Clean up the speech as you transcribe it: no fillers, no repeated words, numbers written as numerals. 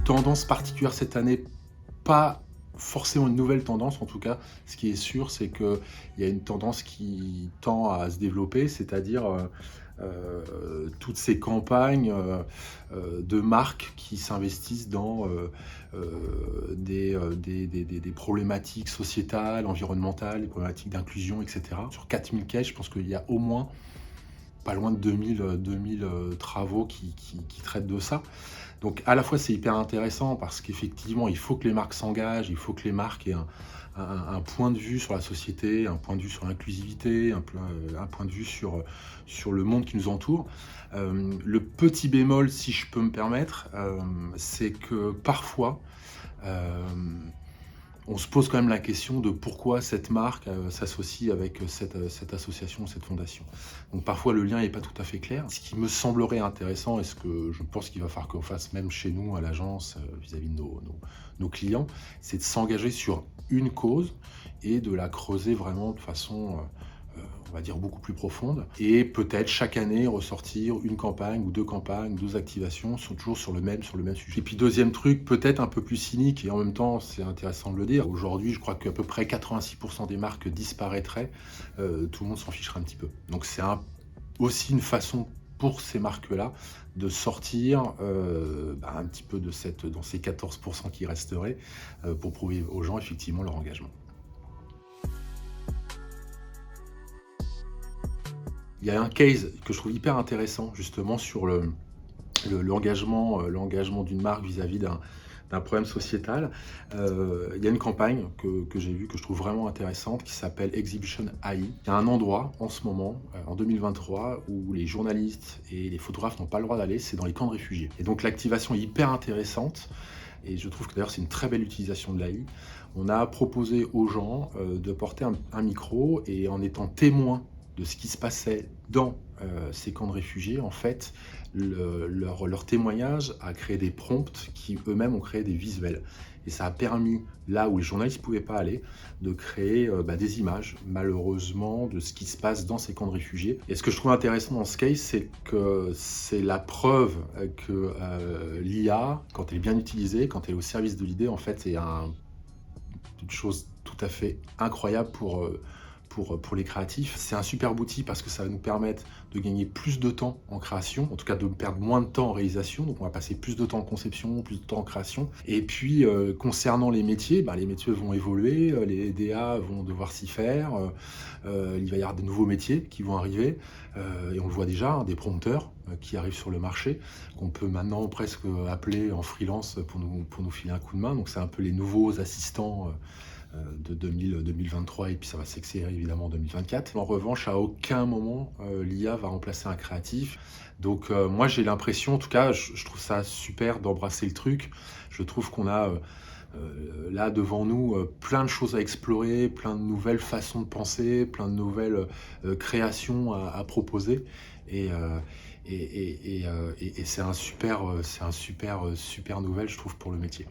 tendance particulière cette année, pas forcément une nouvelle tendance en tout cas. Ce qui est sûr, c'est qu'il y a une tendance qui tend à se développer, c'est-à-dire toutes ces campagnes de marques qui s'investissent dans des problématiques sociétales, environnementales, des problématiques d'inclusion, etc. Sur 4000 cases, je pense qu'il y a au moins pas loin de 2000 travaux qui traitent de ça. Donc à la fois c'est hyper intéressant parce qu'effectivement il faut que les marques s'engagent, il faut que les marques aient un point de vue sur la société, un point de vue sur l'inclusivité, un point de vue sur le monde qui nous entoure. Le petit bémol, si je peux me permettre, c'est que parfois on se pose quand même la question de pourquoi cette marque s'associe avec cette association, cette fondation. Donc parfois le lien n'est pas tout à fait clair. Ce qui me semblerait intéressant, et ce que je pense qu'il va falloir qu'on fasse même chez nous à l'agence vis-à-vis de nos clients, c'est de s'engager sur une cause et de la creuser vraiment de façon on va dire beaucoup plus profonde, et peut-être chaque année ressortir une campagne ou deux activations sont toujours sur le même sujet. Et puis deuxième truc, peut-être un peu plus cynique, et en même temps c'est intéressant de le dire, aujourd'hui je crois qu'à peu près 86% des marques disparaîtraient, tout le monde s'en ficherait un petit peu. Donc c'est aussi une façon pour ces marques-là de sortir un petit peu dans ces 14% qui resteraient, pour prouver aux gens effectivement leur engagement. Il y a un case que je trouve hyper intéressant justement sur l'engagement d'une marque vis-à-vis d'un problème sociétal. Il y a une campagne que j'ai vue, que je trouve vraiment intéressante, qui s'appelle Exhibition AI. Il y a un endroit en ce moment, en 2023, où les journalistes et les photographes n'ont pas le droit d'aller, c'est dans les camps de réfugiés. Et donc l'activation est hyper intéressante, et je trouve que d'ailleurs c'est une très belle utilisation de l'AI. On a proposé aux gens de porter un micro, et en étant témoin de ce qui se passait dans ces camps de réfugiés, en fait, leur témoignage a créé des prompts qui eux-mêmes ont créé des visuels. Et ça a permis, là où les journalistes ne pouvaient pas aller, de créer des images, malheureusement, de ce qui se passe dans ces camps de réfugiés. Et ce que je trouve intéressant dans ce case, c'est que c'est la preuve que l'IA, quand elle est bien utilisée, quand elle est au service de l'idée, en fait, c'est une chose tout à fait incroyable pour les créatifs. C'est un super outil parce que ça va nous permettre de gagner plus de temps en création, en tout cas de perdre moins de temps en réalisation, donc on va passer plus de temps en conception, plus de temps en création. Et puis concernant les métiers vont évoluer, les DA vont devoir s'y faire, il va y avoir des nouveaux métiers qui vont arriver, et on le voit déjà, des prompteurs qui arrivent sur le marché, qu'on peut maintenant presque appeler en freelance pour nous filer un coup de main, donc c'est un peu les nouveaux assistants de 2023, et puis ça va s'accélérer évidemment en 2024. En revanche, à aucun moment l'IA va remplacer un créatif. Donc moi j'ai l'impression, en tout cas, je trouve ça super d'embrasser le truc. Je trouve qu'on a là devant nous plein de choses à explorer, plein de nouvelles façons de penser, plein de nouvelles créations à proposer. Et, et c'est super nouvelle, je trouve, pour le métier.